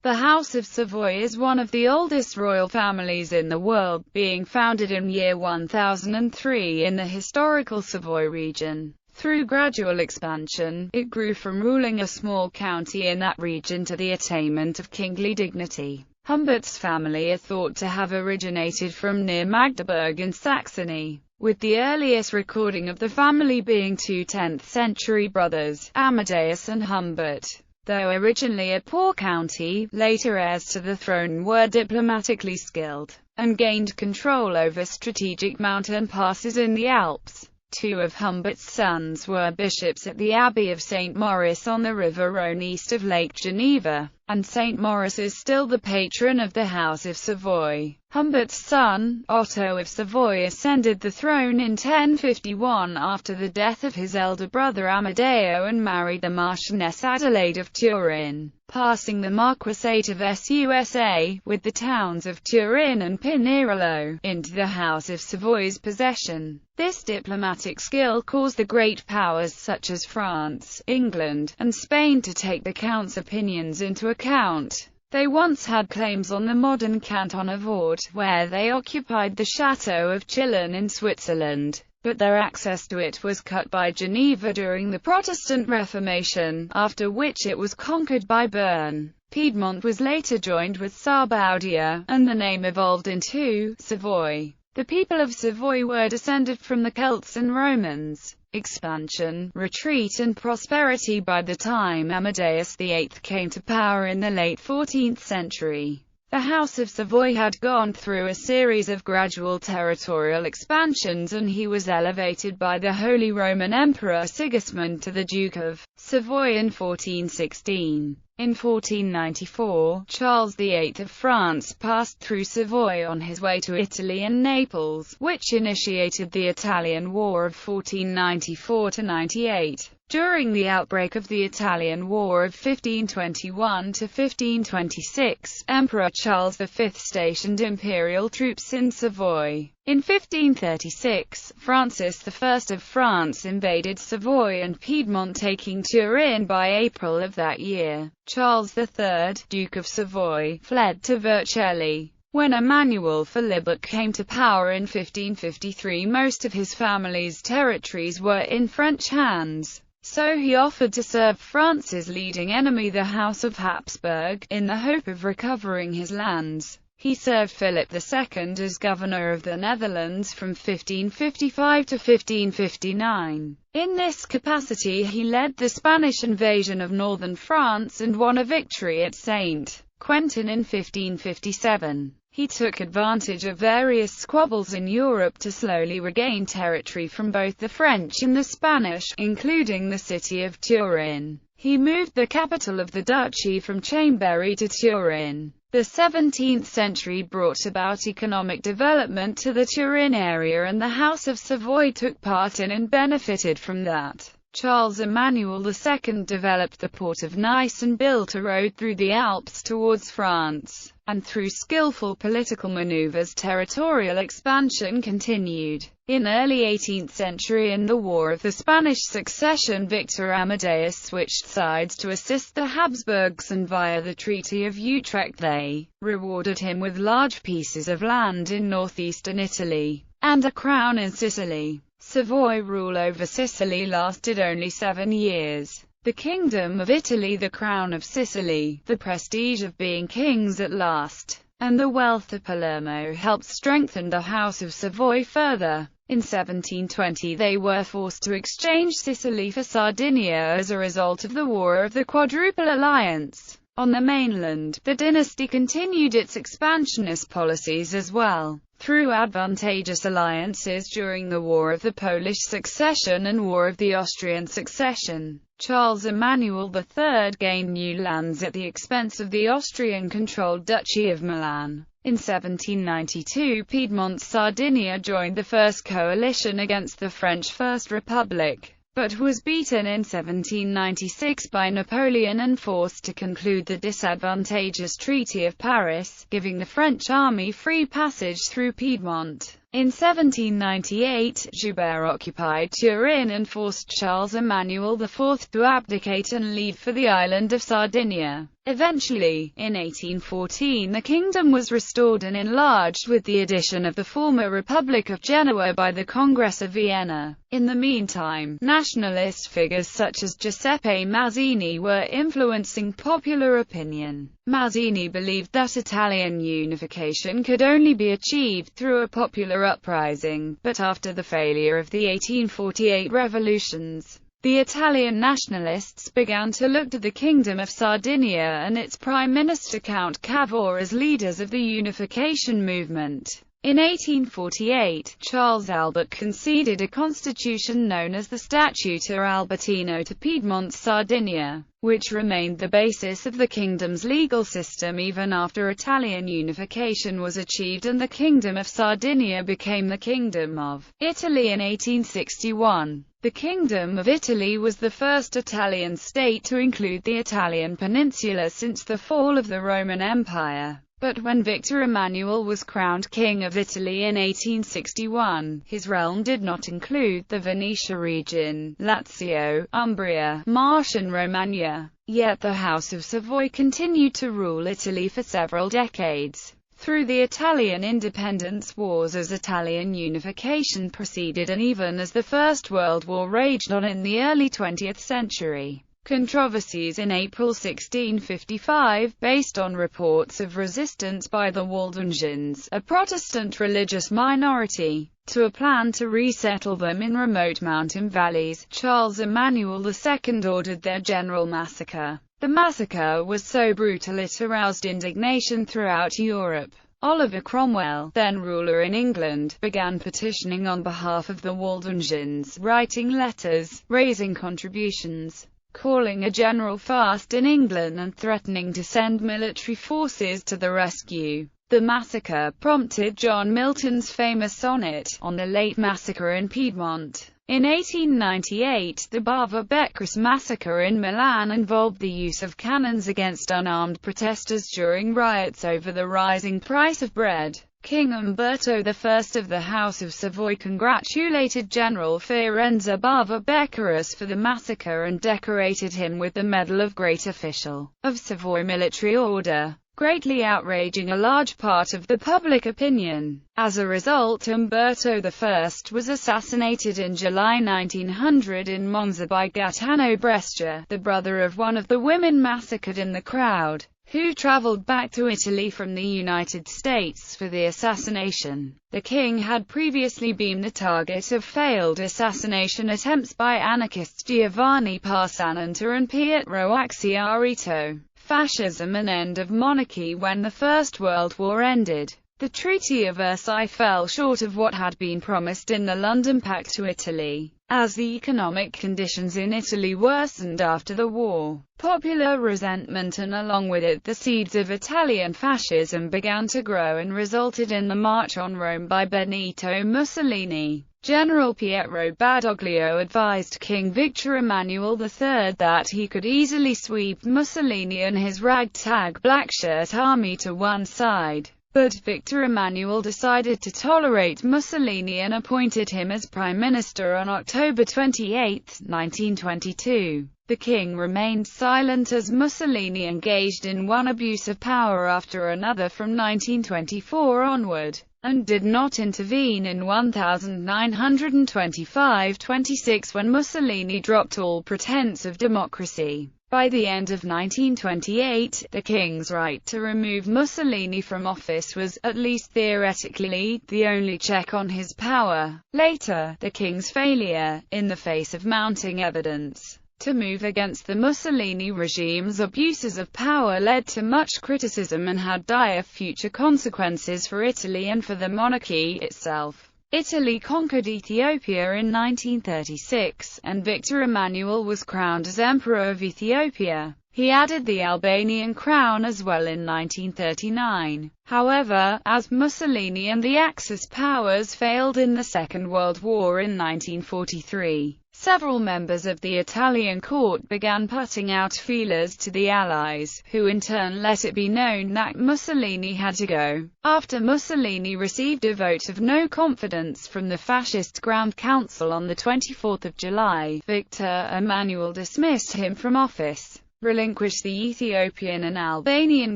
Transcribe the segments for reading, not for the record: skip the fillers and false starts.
The House of Savoy is one of the oldest royal families in the world, being founded in year 1003 in the historical Savoy region. Through gradual expansion, it grew from ruling a small county in that region to the attainment of kingly dignity. Humbert's family are thought to have originated from near Magdeburg in Saxony, with the earliest recording of the family being two 10th-century brothers, Amadeus and Humbert. Though originally a poor county, later heirs to the throne were diplomatically skilled, and gained control over strategic mountain passes in the Alps. Two of Humbert's sons were bishops at the Abbey of St. Maurice on the River Rhône east of Lake Geneva, and St. Maurice is still the patron of the House of Savoy. Humbert's son, Otto of Savoy, ascended the throne in 1051 after the death of his elder brother Amadeo and married the Marchioness Adelaide of Turin, passing the marquisate of Susa, with the towns of Turin and Pinerolo, into the House of Savoy's possession. This diplomatic skill caused the great powers such as France, England, and Spain to take the Count's opinions into account. They once had claims on the modern canton of Vaud, where they occupied the Chateau of Chillon in Switzerland, but their access to it was cut by Geneva during the Protestant Reformation, after which it was conquered by Bern. Piedmont was later joined with Sarboudia, and the name evolved into Savoy. The people of Savoy were descended from the Celts and Romans. Expansion, retreat and prosperity. By the time Amadeus VIII came to power in the late 14th century, the House of Savoy had gone through a series of gradual territorial expansions, and he was elevated by the Holy Roman Emperor Sigismund to the Duke of Savoy in 1416. In 1494, Charles VIII of France passed through Savoy on his way to Italy and Naples, which initiated the Italian War of 1494–98. During the outbreak of the Italian War of 1521–1526, Emperor Charles V stationed imperial troops in Savoy. In 1536, Francis I of France invaded Savoy and Piedmont, taking Turin by April of that year. Charles III, Duke of Savoy, fled to Vercelli. When Emmanuel Philibert came to power in 1553, most of his family's territories were in French hands. So he offered to serve France's leading enemy, the House of Habsburg, in the hope of recovering his lands. He served Philip II as governor of the Netherlands from 1555 to 1559. In this capacity he led the Spanish invasion of northern France and won a victory at St. Quentin in 1557. He took advantage of various squabbles in Europe to slowly regain territory from both the French and the Spanish, including the city of Turin. He moved the capital of the duchy from Chambéry to Turin. The 17th century brought about economic development to the Turin area, and the House of Savoy took part in and benefited from that. Charles Emmanuel II developed the port of Nice and built a road through the Alps towards France, and through skillful political maneuvers territorial expansion continued. In early 18th century, in the War of the Spanish Succession, Victor Amadeus switched sides to assist the Habsburgs, and via the Treaty of Utrecht they rewarded him with large pieces of land in northeastern Italy, and a crown in Sicily. Savoy rule over Sicily lasted only 7 years. The Kingdom of Italy, the Crown of Sicily, the prestige of being kings at last, and the wealth of Palermo helped strengthen the House of Savoy further. In 1720 they were forced to exchange Sicily for Sardinia as a result of the War of the Quadruple Alliance. On the mainland, the dynasty continued its expansionist policies as well, through advantageous alliances during the War of the Polish Succession and War of the Austrian Succession. Charles Emmanuel III gained new lands at the expense of the Austrian-controlled Duchy of Milan. In 1792, Piedmont's Sardinia joined the First Coalition against the French First Republic, but was beaten in 1796 by Napoleon and forced to conclude the disadvantageous Treaty of Paris, giving the French army free passage through Piedmont. In 1798, Joubert occupied Turin and forced Charles Emmanuel IV to abdicate and leave for the island of Sardinia. Eventually, in 1814 the kingdom was restored and enlarged with the addition of the former Republic of Genoa by the Congress of Vienna. In the meantime, nationalist figures such as Giuseppe Mazzini were influencing popular opinion. Mazzini believed that Italian unification could only be achieved through a popular uprising, but after the failure of the 1848 revolutions, the Italian nationalists began to look to the Kingdom of Sardinia and its Prime Minister Count Cavour as leaders of the unification movement. In 1848, Charles Albert conceded a constitution known as the Statuto Albertino to Piedmont Sardinia, which remained the basis of the kingdom's legal system even after Italian unification was achieved and the Kingdom of Sardinia became the Kingdom of Italy in 1861. The Kingdom of Italy was the first Italian state to include the Italian peninsula since the fall of the Roman Empire. But when Victor Emmanuel was crowned King of Italy in 1861, his realm did not include the Venetia region, Lazio, Umbria, Marche and Romagna. Yet the House of Savoy continued to rule Italy for several decades through the Italian independence wars as Italian unification proceeded and even as the First World War raged on in the early 20th century. Controversies in April 1655, based on reports of resistance by the Waldensians, a Protestant religious minority, to a plan to resettle them in remote mountain valleys. Charles Emmanuel II ordered their general massacre. The massacre was so brutal it aroused indignation throughout Europe. Oliver Cromwell, then ruler in England, began petitioning on behalf of the Waldensians, writing letters, raising contributions, calling a general fast in England and threatening to send military forces to the rescue. The massacre prompted John Milton's famous sonnet, On the Late Massacre in Piedmont. In 1898, the Bava Beccaris massacre in Milan involved the use of cannons against unarmed protesters during riots over the rising price of bread. King Umberto I of the House of Savoy congratulated General Fiorenzo Bava Beccaris for the massacre and decorated him with the Medal of Great Official of Savoy Military Order, greatly outraging a large part of the public opinion. As a result, Umberto I was assassinated in July 1900 in Monza by Gaetano Brescia, the brother of one of the women massacred in the crowd, who traveled back to Italy from the United States for the assassination. The king had previously been the target of failed assassination attempts by anarchists Giovanni Parsananta and Pietro Acciarito. Fascism and end of monarchy. When the First World War ended, the Treaty of Versailles fell short of what had been promised in the London Pact to Italy. As the economic conditions in Italy worsened after the war, popular resentment and along with it the seeds of Italian fascism began to grow and resulted in the March on Rome by Benito Mussolini. General Pietro Badoglio advised King Victor Emmanuel III that he could easily sweep Mussolini and his ragtag black-shirt army to one side. But Victor Emmanuel decided to tolerate Mussolini and appointed him as Prime Minister on October 28, 1922. The king remained silent as Mussolini engaged in one abuse of power after another from 1924 onward, and did not intervene in 1925-26 when Mussolini dropped all pretense of democracy. By the end of 1928, the king's right to remove Mussolini from office was, at least theoretically, the only check on his power. Later, the king's failure, in the face of mounting evidence, to move against the Mussolini regime's abuses of power led to much criticism and had dire future consequences for Italy and for the monarchy itself. Italy conquered Ethiopia in 1936, and Victor Emmanuel was crowned as Emperor of Ethiopia. He added the Albanian crown as well in 1939. However, as Mussolini and the Axis powers failed in the Second World War in 1943, several members of the Italian court began putting out feelers to the Allies, who in turn let it be known that Mussolini had to go. After Mussolini received a vote of no confidence from the Fascist Grand Council on the 24th of July, Victor Emmanuel dismissed him from office, relinquished the Ethiopian and Albanian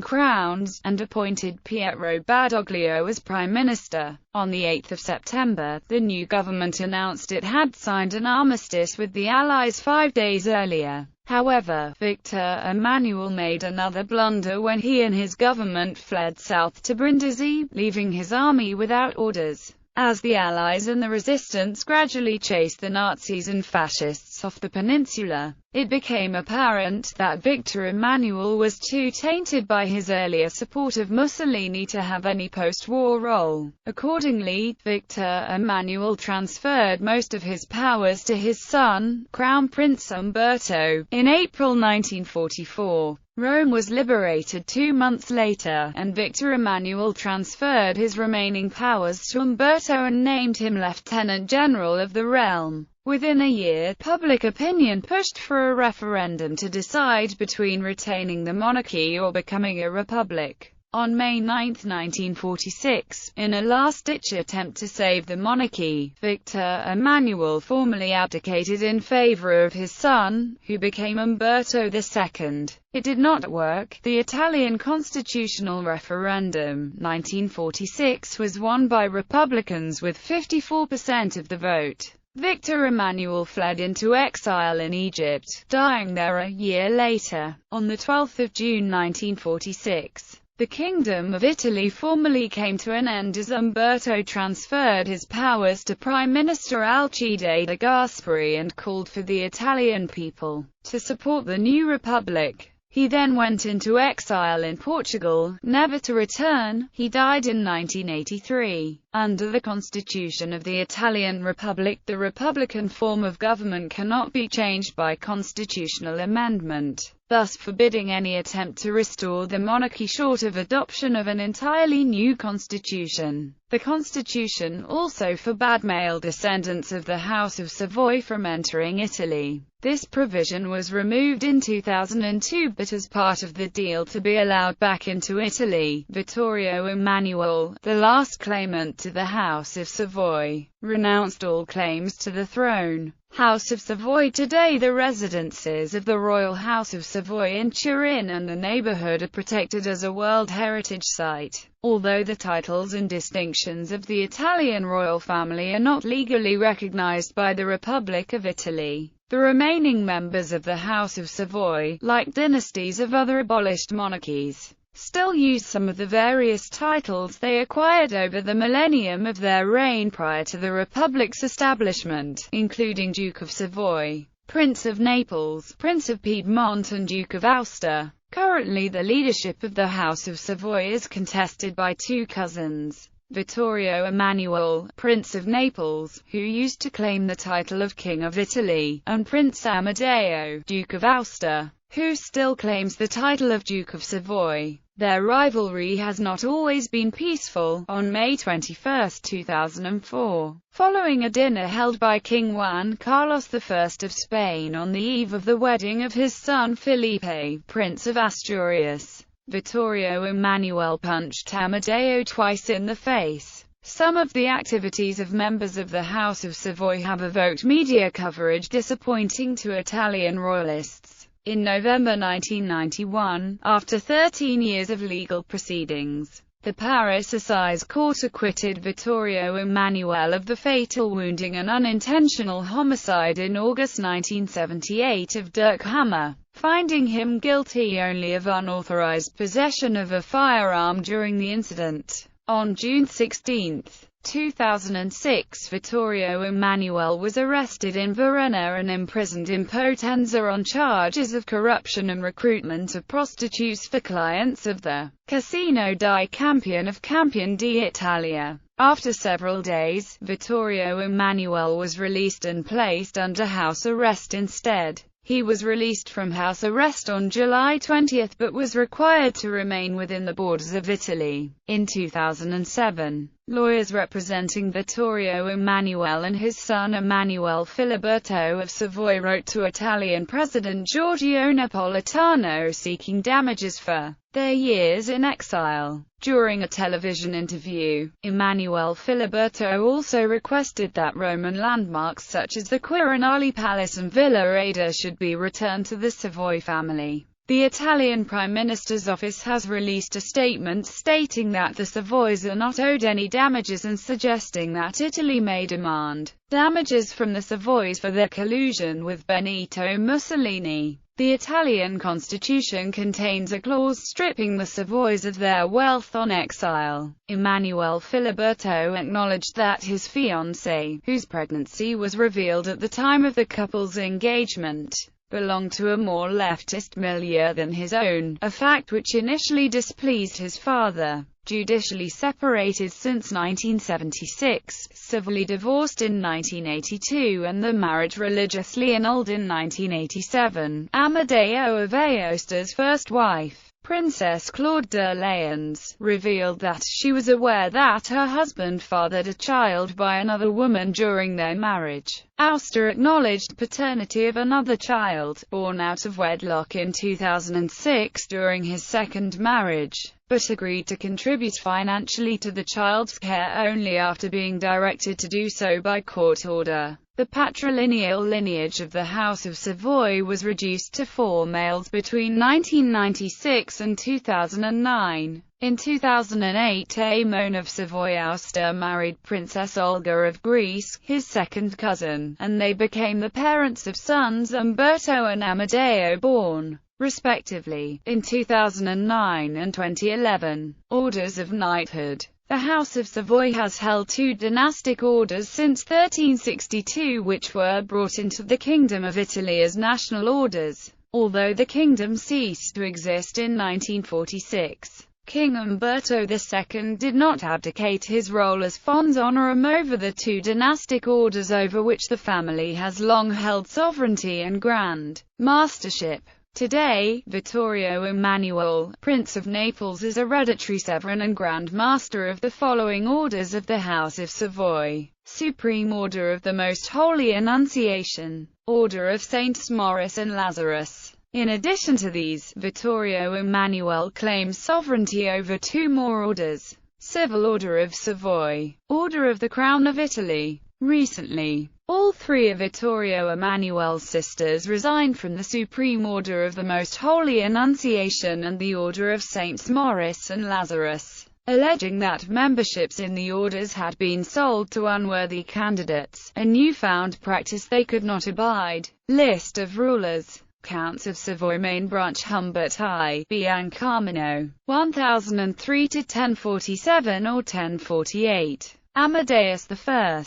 crowns, and appointed Pietro Badoglio as Prime Minister. On the 8th of September, the new government announced it had signed an armistice with the Allies 5 days earlier. However, Victor Emmanuel made another blunder when he and his government fled south to Brindisi, leaving his army without orders. As the Allies and the resistance gradually chased the Nazis and Fascists off the peninsula, it became apparent that Victor Emmanuel was too tainted by his earlier support of Mussolini to have any post-war role. Accordingly, Victor Emmanuel transferred most of his powers to his son, Crown Prince Umberto. In April 1944, Rome was liberated 2 months later, and Victor Emmanuel transferred his remaining powers to Umberto and named him Lieutenant General of the realm. Within a year, public opinion pushed for a referendum to decide between retaining the monarchy or becoming a republic. On May 9, 1946, in a last-ditch attempt to save the monarchy, Victor Emmanuel formally abdicated in favor of his son, who became Umberto II. It did not work. The Italian constitutional referendum, 1946, was won by Republicans with 54% of the vote. Victor Emmanuel fled into exile in Egypt, dying there a year later. On the 12th of June 1946, the Kingdom of Italy formally came to an end as Umberto transferred his powers to Prime Minister Alcide de Gasperi and called for the Italian people to support the new republic. He then went into exile in Portugal, never to return. He died in 1983. Under the Constitution of the Italian Republic, the republican form of government cannot be changed by constitutional amendment, thus forbidding any attempt to restore the monarchy short of adoption of an entirely new constitution. The constitution also forbade male descendants of the House of Savoy from entering Italy. This provision was removed in 2002, but as part of the deal to be allowed back into Italy, Vittorio Emanuele, the last claimant to the House of Savoy, renounced all claims to the throne. House of Savoy. Today the residences of the Royal House of Savoy in Turin and the neighbourhood are protected as a World Heritage Site. Although the titles and distinctions of the Italian royal family are not legally recognised by the Republic of Italy, the remaining members of the House of Savoy, like dynasties of other abolished monarchies, still use some of the various titles they acquired over the millennium of their reign prior to the Republic's establishment, including Duke of Savoy, Prince of Naples, Prince of Piedmont and Duke of Aosta. Currently the leadership of the House of Savoy is contested by two cousins, Vittorio Emanuele, Prince of Naples, who used to claim the title of King of Italy, and Prince Amadeo, Duke of Aosta, who still claims the title of Duke of Savoy. Their rivalry has not always been peaceful. On May 21, 2004, following a dinner held by King Juan Carlos I of Spain on the eve of the wedding of his son Felipe, Prince of Asturias, Vittorio Emanuele punched Amadeo twice in the face. Some of the activities of members of the House of Savoy have evoked media coverage disappointing to Italian royalists. In November 1991, after 13 years of legal proceedings, the Paris Assize Court acquitted Vittorio Emanuele of the fatal wounding and unintentional homicide in August 1978 of Dirk Hammer, finding him guilty only of unauthorized possession of a firearm during the incident. On June 16, 2006, Vittorio Emanuele was arrested in Verona and imprisoned in Potenza on charges of corruption and recruitment of prostitutes for clients of the Casino di Campione of Campione d'Italia. After several days, Vittorio Emanuele was released and placed under house arrest instead. He was released from house arrest on July 20 but was required to remain within the borders of Italy. In 2007, lawyers representing Vittorio Emanuele and his son Emanuele Filiberto of Savoy wrote to Italian President Giorgio Napolitano seeking damages for their years in exile. During a television interview, Emanuele Filiberto also requested that Roman landmarks such as the Quirinale Palace and Villa Ada should be returned to the Savoy family. The Italian Prime Minister's office has released a statement stating that the Savoys are not owed any damages and suggesting that Italy may demand damages from the Savoys for their collusion with Benito Mussolini. The Italian constitution contains a clause stripping the Savoys of their wealth on exile. Emanuele Filiberto acknowledged that his fiancée, whose pregnancy was revealed at the time of the couple's engagement, belonged to a more leftist milieu than his own, a fact which initially displeased his father. Judicially separated since 1976, civilly divorced in 1982 and the marriage religiously annulled in 1987, Amadeo of Aosta's first wife, Princess Claude de Léons, revealed that she was aware that her husband fathered a child by another woman during their marriage. Aosta acknowledged paternity of another child, born out of wedlock in 2006 during his second marriage, but agreed to contribute financially to the child's care only after being directed to do so by court order. The patrilineal lineage of the House of Savoy was reduced to 4 males between 1996 and 2009. In 2008, Aemon of Savoy-Aosta married Princess Olga of Greece, his second cousin, and they became the parents of sons Umberto and Amadeo, born, respectively, in 2009 and 2011. Orders of Knighthood. The House of Savoy has held 2 dynastic orders since 1362 which were brought into the Kingdom of Italy as national orders, although the kingdom ceased to exist in 1946. King Umberto II did not abdicate his role as fons honorum over the 2 dynastic orders over which the family has long held sovereignty and grand mastership. Today, Vittorio Emanuele, Prince of Naples, is hereditary sovereign and Grand Master of the following orders of the House of Savoy: Supreme Order of the Most Holy Annunciation, Order of Saints Maurice and Lazarus. In addition to these, Vittorio Emanuele claims sovereignty over 2 more orders: Civil Order of Savoy, Order of the Crown of Italy. Recently, all 3 of Vittorio Emanuele's sisters resigned from the Supreme Order of the Most Holy Annunciation and the Order of Saints Maurice and Lazarus, alleging that memberships in the orders had been sold to unworthy candidates, a newfound practice they could not abide. List of rulers. Counts of Savoy Main Branch Humbert I, Biancamino, 1003–1047 or 1048. Amadeus I,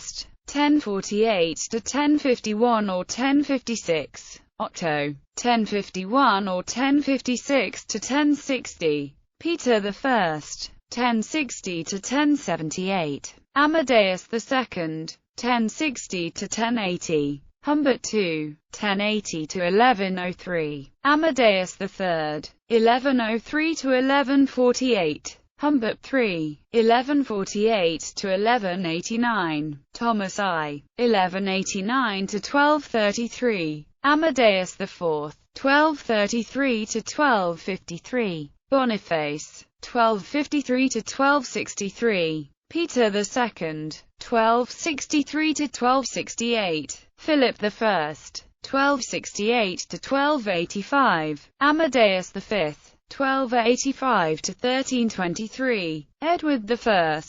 1048–1051 or 1056. Otto, 1051 or 1056–1060. Peter I, 1060–1078. Amadeus II, 1060–1080. Humbert II, 1080–1103. Amadeus III, 1103–1148. Humbert III, 1148–1189. Thomas I, 1189–1233. Amadeus IV, 1233–1253. Boniface, 1253–1263. Peter II, 1263–1268. Philip I, 1268–1285. Amadeus V, 1285–1323. Edward I,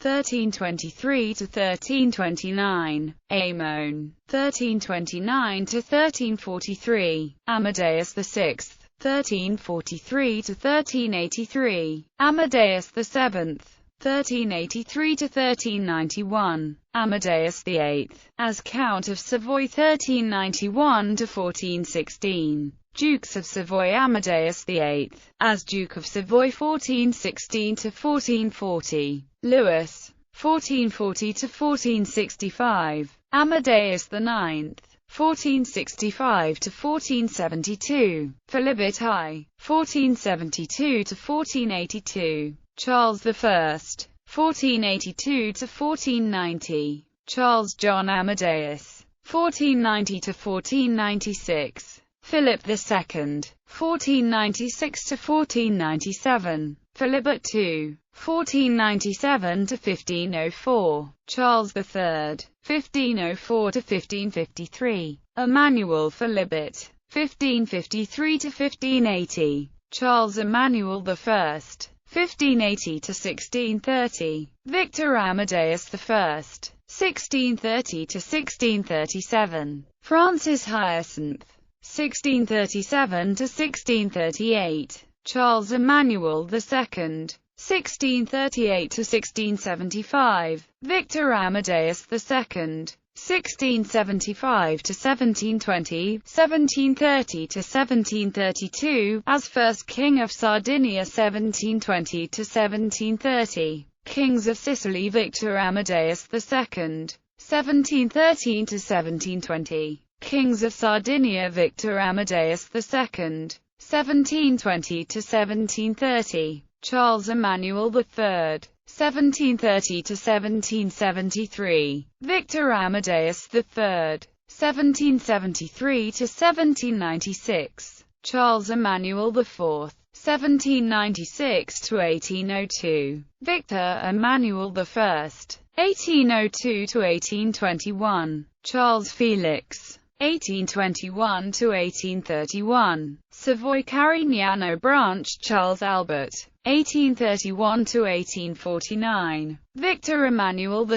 1323–1329. Aemon, 1329–1343. Amadeus VI, 1343–1383. Amadeus VII, 1383–1391. Amadeus VIII, as Count of Savoy 1391–1416. Dukes of Savoy. Amadeus VIII, as Duke of Savoy 1416–1440. Louis, 1440–1465. Amadeus IX, 1465 to 1472, Philibert I, 1472 to 1482, Charles I, 1482 to 1490, Charles John Amadeus, 1490 to 1496, Philip II, 1496 to 1497, Philibert II, 1497 to 1504, Charles III, 1504 to 1553, Emmanuel Philibert, 1553 to 1580, Charles Emmanuel I, 1580 to 1630, Victor Amadeus I, 1630 to 1637, Francis Hyacinth, 1637 to 1638, Charles Emmanuel II, 1638 to 1675, Victor Amadeus II, 1675 to 1720, 1730 to 1732, as first King of Sardinia 1720 to 1730, Kings of Sicily Victor Amadeus II, 1713 to 1720, Kings of Sardinia Victor Amadeus II, 1720 to 1730, Charles Emmanuel III, 1730 to 1773, Victor Amadeus III, 1773 to 1796, Charles Emmanuel IV, 1796 to 1802, Victor Emmanuel I, 1802 to 1821, Charles Felix, 1821 to 1831, Savoy Carignano branch Charles Albert, 1831 to 1849, Victor Emmanuel II,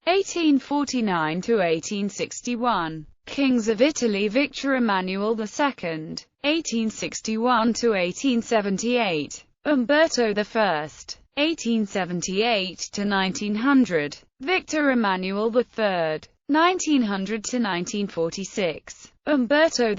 1849 to 1861, Kings of Italy Victor Emmanuel II, 1861 to 1878, Umberto I, 1878 to 1900, Victor Emmanuel III, 1900 to 1946, Umberto II,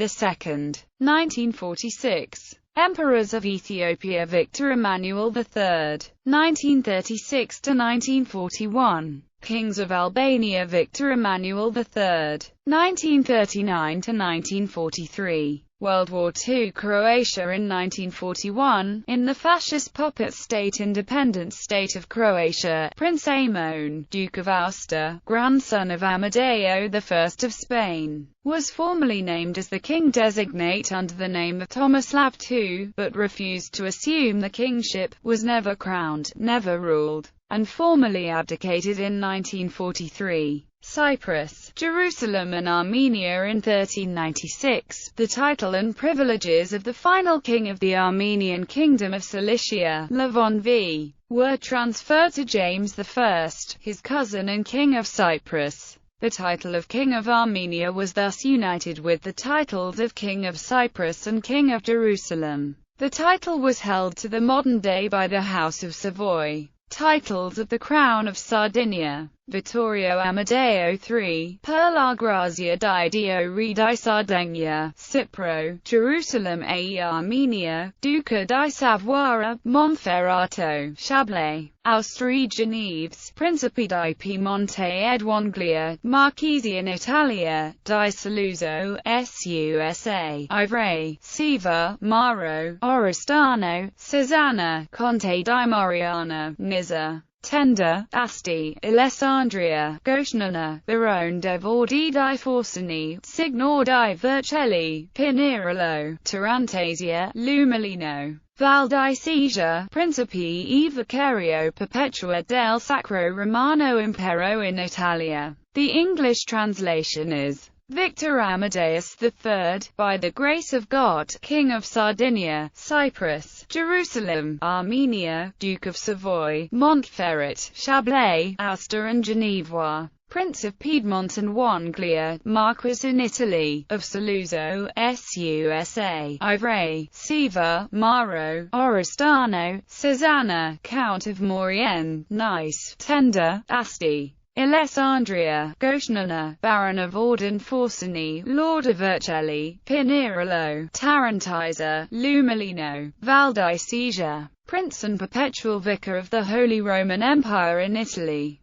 1946, Emperors of Ethiopia Victor Emmanuel III, 1936 to 1941, Kings of Albania Victor Emmanuel III, 1939 to 1943, World War II Croatia in 1941, in the fascist puppet state independent state of Croatia, Prince Amon, Duke of Aosta, grandson of Amadeo I of Spain, was formally named as the king designate under the name of Tomislav II, but refused to assume the kingship, was never crowned, never ruled, and formally abdicated in 1943. Cyprus, Jerusalem and Armenia in 1396, the title and privileges of the final king of the Armenian Kingdom of Cilicia, Levon V, were transferred to James I, his cousin and king of Cyprus. The title of King of Armenia was thus united with the titles of King of Cyprus and King of Jerusalem. The title was held to the modern day by the House of Savoy. Titles of the Crown of Sardinia: Vittorio Amadeo III, per la grazia di Dio re di Sardegna, Cipro, Jerusalem e Armenia, Duca di Savoia, Monferrato, Chablais, Austria-Geneves, Principe di Piemonte ed Anglia, Marquesi in Italia, di Saluzzo, SUSA, Ivrea, Siva, Maro, Oristano, Cesana, Conte di Mariana, Nizza, Tenda, Asti, Alessandria, Goshnana, Barone de Vordi di Forsini, Signor di Vercelli, Pinerolo, Tarantasia, Lumalino, Val di Sesia, Principe e Vicario Perpetua del Sacro Romano Impero in Italia. The English translation is Victor Amadeus III, by the grace of God, King of Sardinia, Cyprus, Jerusalem, Armenia, Duke of Savoy, Montferrat, Chablais, Aosta and Genevois, Prince of Piedmont and Anglia, Marquis in Italy, of Saluzzo, SUSA, Ivrea, Siva, Maro, Oristano, Cesana, Count of Maurienne, Nice, Tenda, Asti, Alessandria, Goshnana, Baron of Orden Forsini, Lord of Vercelli, Pinerolo, Tarantisa, Lumalino, Val di Sesia, Prince and Perpetual Vicar of the Holy Roman Empire in Italy.